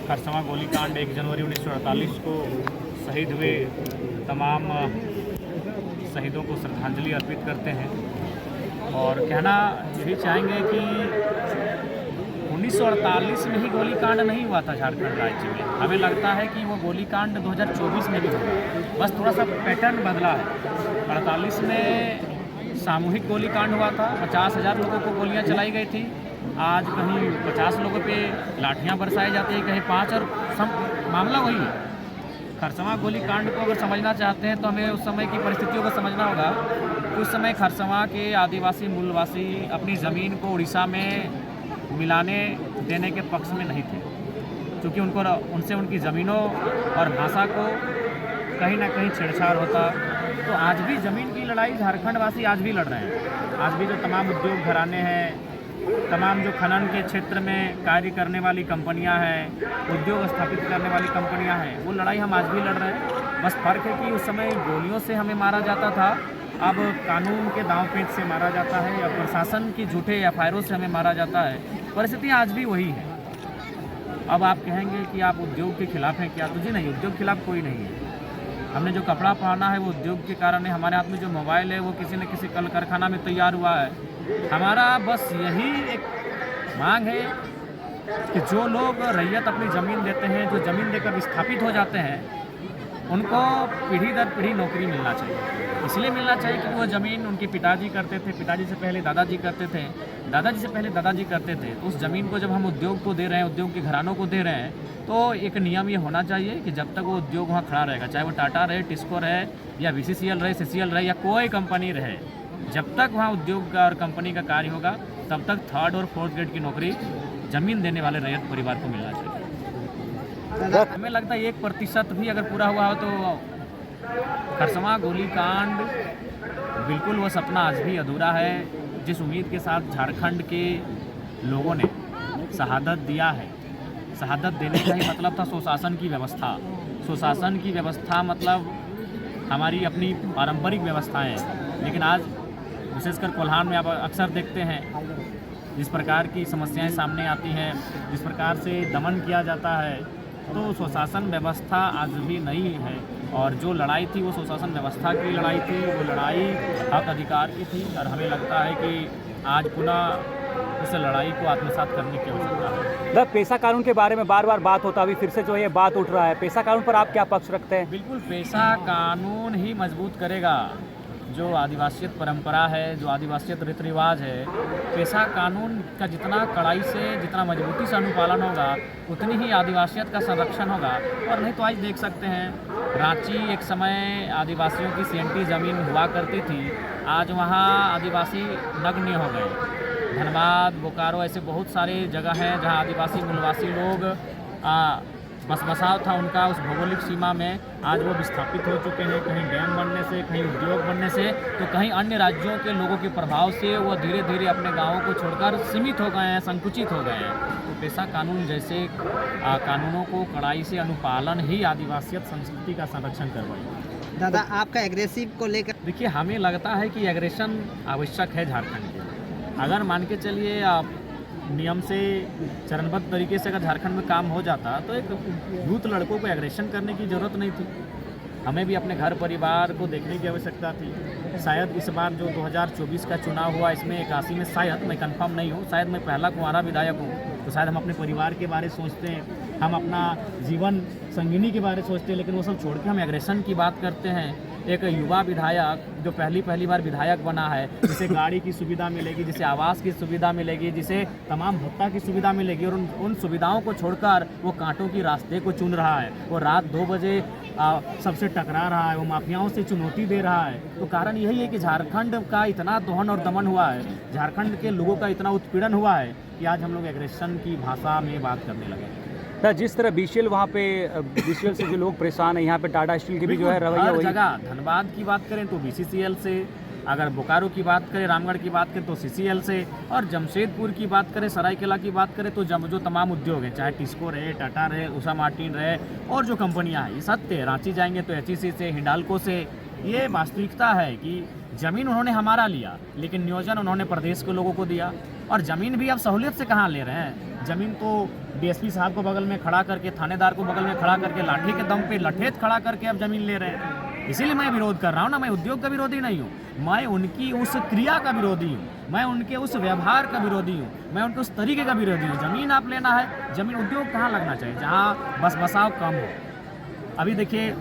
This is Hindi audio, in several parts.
खरसवां गोलीकांड 1 जनवरी 1948 को शहीद हुए तमाम शहीदों को श्रद्धांजलि अर्पित करते हैं और कहना यही चाहेंगे कि 1948 में ही गोलीकांड नहीं हुआ था झारखंड राज्य में। हमें लगता है कि वो गोलीकांड 2024 में भी होगा, बस थोड़ा सा पैटर्न बदला है। 48 में सामूहिक गोलीकांड हुआ था, 50,000 लोगों को गोलियां चलाई गई थी। आज कहीं 50 लोगों पे लाठियां बरसाई जाती है, कहीं 5 और मामला वही है। खरसवां गोलीकांड को अगर समझना चाहते हैं तो हमें उस समय की परिस्थितियों को समझना होगा। उस समय खरसवां के आदिवासी मूलवासी अपनी ज़मीन को उड़ीसा में मिलाने देने के पक्ष में नहीं थे, क्योंकि उनसे उनकी ज़मीनों और भाषा को कहीं ना कहीं छेड़छाड़ होता। तो आज भी ज़मीन की लड़ाई झारखंड वासी आज भी लड़ रहे हैं। आज भी जो तमाम उद्योग घराने हैं, तमाम जो खनन के क्षेत्र में कार्य करने वाली कंपनियां हैं, उद्योग स्थापित करने वाली कंपनियां हैं, वो लड़ाई हम आज भी लड़ रहे हैं। बस फ़र्क है कि उस समय गोलियों से हमें मारा जाता था, अब कानून के दांव पेच से मारा जाता है या प्रशासन की झूठे एफआईआरों से हमें मारा जाता है। परिस्थितियाँ आज भी वही है। अब आप कहेंगे कि आप उद्योग के खिलाफ़ हैं क्या? तो जी नहीं, उद्योग के खिलाफ़ कोई नहीं है। हमने जो कपड़ा पहना है वो उद्योग के कारण है, हमारे हाथ में जो मोबाइल है वो किसी न किसी कल कारखाना में तैयार हुआ है। हमारा बस यही एक मांग है कि जो लोग रैयत अपनी ज़मीन देते हैं, जो ज़मीन देकर विस्थापित हो जाते हैं, उनको पीढ़ी दर पीढ़ी नौकरी मिलना चाहिए। इसलिए मिलना चाहिए कि वो ज़मीन उनके पिताजी करते थे, पिताजी से पहले दादाजी करते थे, दादाजी से पहले दादाजी करते थे। तो उस ज़मीन को जब हम उद्योग को दे रहे हैं, उद्योग के घरानों को दे रहे हैं, तो एक नियम ये होना चाहिए कि जब तक वो उद्योग वहाँ खड़ा रहेगा, चाहे वो टाटा रहे, टिस्को रहे या BCCL रहे, CCL रहे या कोई कंपनी रहे, जब तक वहाँ उद्योग का और कंपनी का कार्य होगा तब तक 3rd और 4th ग्रेड की नौकरी ज़मीन देने वाले रैयत परिवार को मिलना चाहिए। हमें लगता है 1% भी अगर पूरा हुआ हो तो खरसवां गोलीकांड बिल्कुल वो सपना आज भी अधूरा है। जिस उम्मीद के साथ झारखंड के लोगों ने शहादत दिया है, शहादत देने का ही मतलब था सुशासन की व्यवस्था। सुशासन की व्यवस्था मतलब हमारी अपनी पारंपरिक व्यवस्थाएं हैं, लेकिन आज विशेषकर कोल्हान में आप अक्सर देखते हैं जिस प्रकार की समस्याएं सामने आती हैं, जिस प्रकार से दमन किया जाता है, तो सुशासन व्यवस्था आज भी नहीं है। और जो लड़ाई थी वो सुशासन व्यवस्था की लड़ाई थी, वो लड़ाई हक अधिकार की थी। और हमें लगता है कि आज पुनः इस लड़ाई को आत्मसात करने की आवश्यकता है। पेशा कानून के बारे में बार बार बात होता है, अभी फिर से जो है ये बात उठ रहा है। पेशा कानून पर आप क्या पक्ष रखते हैं? बिल्कुल, पेशा कानून ही मजबूत करेगा जो आदिवासियत परंपरा है, जो आदिवासियत रीति रिवाज है। पेशा कानून का जितना कड़ाई से, जितना मजबूती से अनुपालन होगा, उतनी ही आदिवासियत का संरक्षण होगा। और नहीं तो आज देख सकते हैं, रांची एक समय आदिवासियों की CNT ज़मीन हुआ करती थी, आज वहाँ आदिवासी नग्न हो गए। धनबाद, बोकारो, ऐसे बहुत सारे जगह हैं जहाँ आदिवासी मूलवासी लोग बसाव था उनका उस भौगोलिक सीमा में, आज वो विस्थापित हो चुके हैं। कहीं डैम बनने से, कहीं उद्योग बनने से, तो कहीं अन्य राज्यों के लोगों के प्रभाव से वो धीरे धीरे अपने गांवों को छोड़कर सीमित हो गए हैं, संकुचित हो गए हैं। तो पेशा कानून जैसे कानूनों को कड़ाई से अनुपालन ही आदिवासियत संस्कृति का संरक्षण करवाएगा। दादा, आपका एग्रेसिव को लेकर देखिए, हमें लगता है कि एग्रेशन आवश्यक है झारखंड के। अगर मान के चलिए आप नियम से चरणबद्ध तरीके से अगर झारखंड में काम हो जाता तो एक यूथ लड़कों को एग्रेशन करने की ज़रूरत नहीं थी। हमें भी अपने घर परिवार को देखने की आवश्यकता थी। शायद इस बार जो 2024 का चुनाव हुआ, इसमें 81 में शायद, मैं कंफर्म नहीं हूँ, शायद मैं पहला कुंवारा विधायक हूँ, तो शायद हम अपने परिवार के बारे सोचते हैं, हम अपना जीवन संगिनी के बारे सोचते हैं, लेकिन वो सब छोड़ के हम एग्रेशन की बात करते हैं। एक युवा विधायक जो पहली बार विधायक बना है, जिसे गाड़ी की सुविधा मिलेगी, जिसे आवास की सुविधा मिलेगी, जिसे तमाम भत्ता की सुविधा मिलेगी, और उन सुविधाओं को छोड़कर वो कांटों की रास्ते को चुन रहा है। वो रात 2 बजे सबसे टकरा रहा है, वो माफियाओं से चुनौती दे रहा है। तो कारण यही है कि झारखंड का इतना दोहन और दमन हुआ है, झारखंड के लोगों का इतना उत्पीड़न हुआ है कि आज हम लोग एग्रेशन की भाषा में बात करने लगे। सर, जिस तरह BCL वहाँ पे BCL से जो लोग परेशान हैं, यहाँ पे टाटा स्टील की भी जो है रवैया हर जगह। धनबाद की बात करें तो BCCL से, अगर बोकारो की बात करें, रामगढ़ की बात करें तो CCL से, और जमशेदपुर की बात करें, सरायकेला की बात करें तो जो तमाम उद्योग हैं, चाहे टिस्को रहे, टाटा रहे, उषा मार्टिन रहे, और जो कंपनियां हैं, ये सत्य है। रांची जाएंगे तो HEC से, हिंडाल्को से। ये वास्तविकता है कि ज़मीन उन्होंने हमारा लिया, लेकिन नियोजन उन्होंने प्रदेश के लोगों को दिया। और ज़मीन भी अब सहूलियत से कहाँ ले रहे हैं, ज़मीन तो डीएसपी साहब को बगल में खड़ा करके, थानेदार को बगल में खड़ा करके, लाठी के दम पे लठेत खड़ा करके अब ज़मीन ले रहे हैं। इसीलिए मैं विरोध कर रहा हूँ ना, मैं उद्योग का विरोधी नहीं हूँ, मैं उनकी उस क्रिया का विरोधी हूँ, मैं उनके उस व्यवहार का विरोधी हूँ, मैं उनके उस तरीके का विरोधी हूँ। ज़मीन आप लेना है, ज़मीन उद्योग कहाँ लगना चाहिए, जहाँ बस बसाव कम हो। अभी देखिए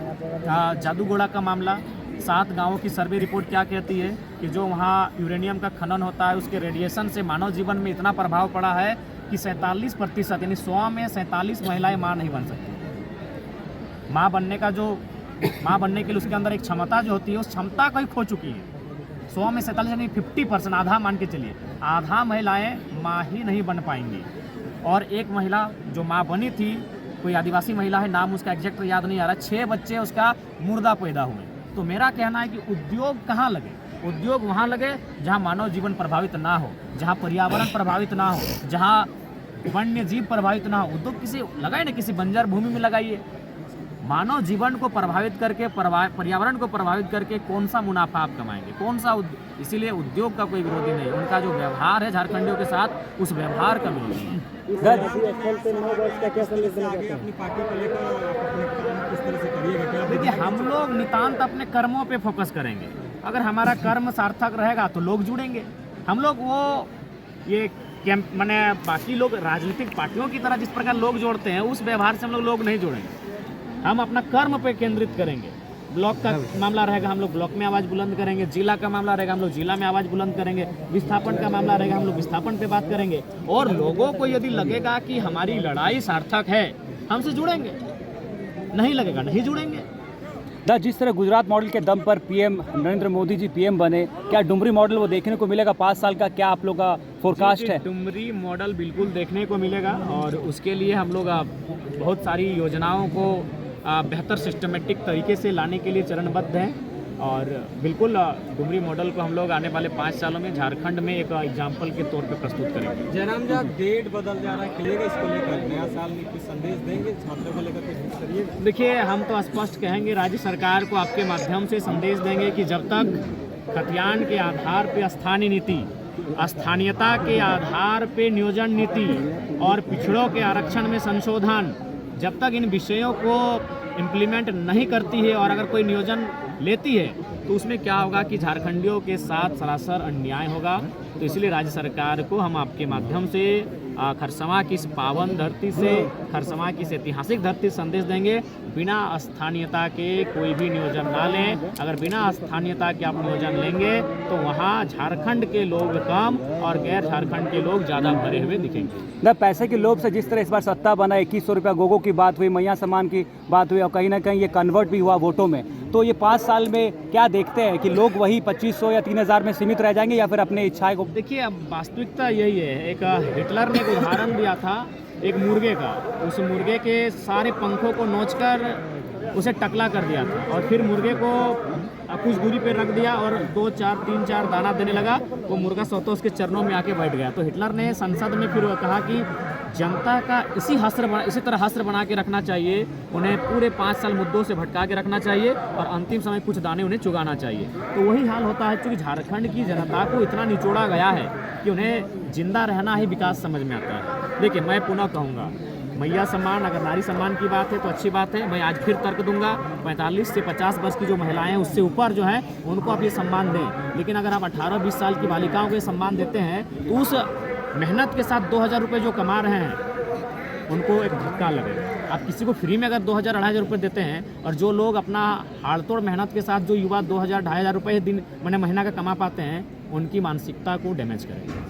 जादूगोड़ा का मामला, 7 गांवों की सर्वे रिपोर्ट क्या कहती है कि जो वहाँ यूरेनियम का खनन होता है उसके रेडिएशन से मानव जीवन में इतना प्रभाव पड़ा है कि 47% यानी 100 में 47 महिलाएं माँ नहीं बन सकती। माँ बनने के लिए उसके अंदर एक क्षमता जो होती है उस क्षमता को ही खो चुकी है। 100 में 47 यानी 50%, आधा मान के चलिए, आधा महिलाएं माँ ही नहीं बन पाएंगी। और एक महिला जो माँ बनी थी, कोई आदिवासी महिला है, नाम उसका एग्जैक्ट याद नहीं आ रहा, 6 बच्चे उसका मुर्दा पैदा हुए। तो मेरा कहना है कि उद्योग कहाँ लगे, उद्योग वहाँ लगे जहाँ मानव जीवन प्रभावित ना हो, जहाँ पर्यावरण प्रभावित ना हो, जहाँ वन्य जीव प्रभावित ना हो। उद्योग किसी लगाए ना, किसी बंजर भूमि में लगाइए। मानव जीवन को प्रभावित करके, पर्यावरण को प्रभावित करके कौन सा मुनाफा आप कमाएंगे, कौन सा इसीलिए उद्योग का कोई विरोधी नहीं, उनका जो व्यवहार है झारखंडियों के साथ, उस व्यवहार का विरोधी है। देखिए, हम लोग नितांत अपने कर्मों पे फोकस करेंगे। अगर हमारा कर्म सार्थक रहेगा तो लोग जुड़ेंगे। हम लोग वो ये कैंप माने बाकी लोग राजनीतिक पार्टियों की तरह जिस प्रकार लोग जोड़ते हैं उस व्यवहार से हम लोग नहीं जोड़ेंगे। हम अपना कर्म पे केंद्रित करेंगे। ब्लॉक का मामला रहेगा, हम लोग ब्लॉक में आवाज़ बुलंद करेंगे। जिला का मामला रहेगा, हम लोग जिला में आवाज़ बुलंद करेंगे। विस्थापन का मामला रहेगा, हम लोग विस्थापन पे बात करेंगे। और लोगों को यदि लगेगा कि हमारी लड़ाई सार्थक है, हमसे जुड़ेंगे, नहीं लगेगा नहीं जुड़ेंगे। जिस तरह गुजरात मॉडल के दम पर पीएम नरेंद्र मोदी जी पीएम बने, क्या डुमरी मॉडल वो देखने को मिलेगा 5 साल का? क्या आप लोग का फोरकास्ट है? डुमरी मॉडल बिल्कुल देखने को मिलेगा और उसके लिए हम लोग बहुत सारी योजनाओं को बेहतर सिस्टमेटिक तरीके से लाने के लिए चरणबद्ध हैं। और बिल्कुल डुमरी मॉडल को हम लोग आने वाले 5 सालों में झारखंड में एक एग्जाम्पल के तौर पे प्रस्तुत करेंगे। जयराम जी, डेट बदल जा रहा है, खेलेगा इसको लेकर नया साल में कुछ संदेश देंगे छात्रों को लेकर, कुछ करिएगा? देखिए, हम तो स्पष्ट कहेंगे, राज्य सरकार को आपके माध्यम से संदेश देंगे कि जब तक खतियान के आधार पे स्थानीय नीति, स्थानीयता के आधार पे नियोजन नीति और पिछड़ों के आरक्षण में संशोधन, जब तक इन विषयों को इम्प्लीमेंट नहीं करती है और अगर कोई नियोजन लेती है तो उसमें क्या होगा कि झारखंडियों के साथ सरासर अन्याय होगा। तो इसलिए राज्य सरकार को हम आपके माध्यम से खरसवां की इस पावन धरती से, खरसवां की इस ऐतिहासिक धरती से संदेश देंगे, बिना स्थानीयता के कोई भी नियोजन ना लें। अगर बिना स्थानीयता के आप नियोजन लेंगे तो वहाँ झारखंड के लोग कम और गैर झारखंड के लोग ज़्यादा भरे हुए दिखेंगे। पैसे के लोभ से जिस तरह इस बार सत्ता बना, 2100 रुपया गोगो की बात हुई, मैया सम्मान की बात हुई और कहीं ना कहीं ये कन्वर्ट भी हुआ वोटों में, तो ये 5 साल में क्या देखते हैं कि लोग वही 2500 या 3000 में सीमित रह जाएंगे या फिर अपने इच्छाएं को? देखिए, अब वास्तविकता यही है। एक हिटलर ने एक उदाहरण दिया था एक मुर्गे का, उस मुर्गे के सारे पंखों को नोचकर उसे टकला कर दिया था और फिर मुर्गे को कुछ दूरी पे रख दिया और 2, 4, 3, 4 दाना देने लगा। वो मुर्गा स्वतः उसके चरणों में आके बैठ गया। तो हिटलर ने संसद में फिर कहा कि जनता का इसी तरह हस्र बना के रखना चाहिए, उन्हें पूरे 5 साल मुद्दों से भटका के रखना चाहिए और अंतिम समय कुछ दाने उन्हें चुगाना चाहिए। तो वही हाल होता है, क्योंकि झारखंड की जनता को इतना निचोड़ा गया है कि उन्हें जिंदा रहना ही विकास समझ में आता है। देखिए, मैं पुनः कहूँगा, मैया सम्मान, अगर नारी सम्मान की बात है तो अच्छी बात है। मैं आज फिर तर्क दूंगा, 45 से 50 वर्ष की जो महिलाएं हैं उससे ऊपर जो है उनको आप ये सम्मान दें। लेकिन अगर आप 18-20 साल की बालिकाओं को ये सम्मान देते हैं तो उस मेहनत के साथ 2000 रुपये जो कमा रहे हैं उनको एक धक्का लगेगा। आप किसी को फ्री में अगर 2000-2500 रुपये देते हैं और जो लोग अपना हाड़तोड़ मेहनत के साथ जो युवा 2000-2500 रुपये दिन महीना का कमा पाते हैं, उनकी मानसिकता को डैमेज करेंगे।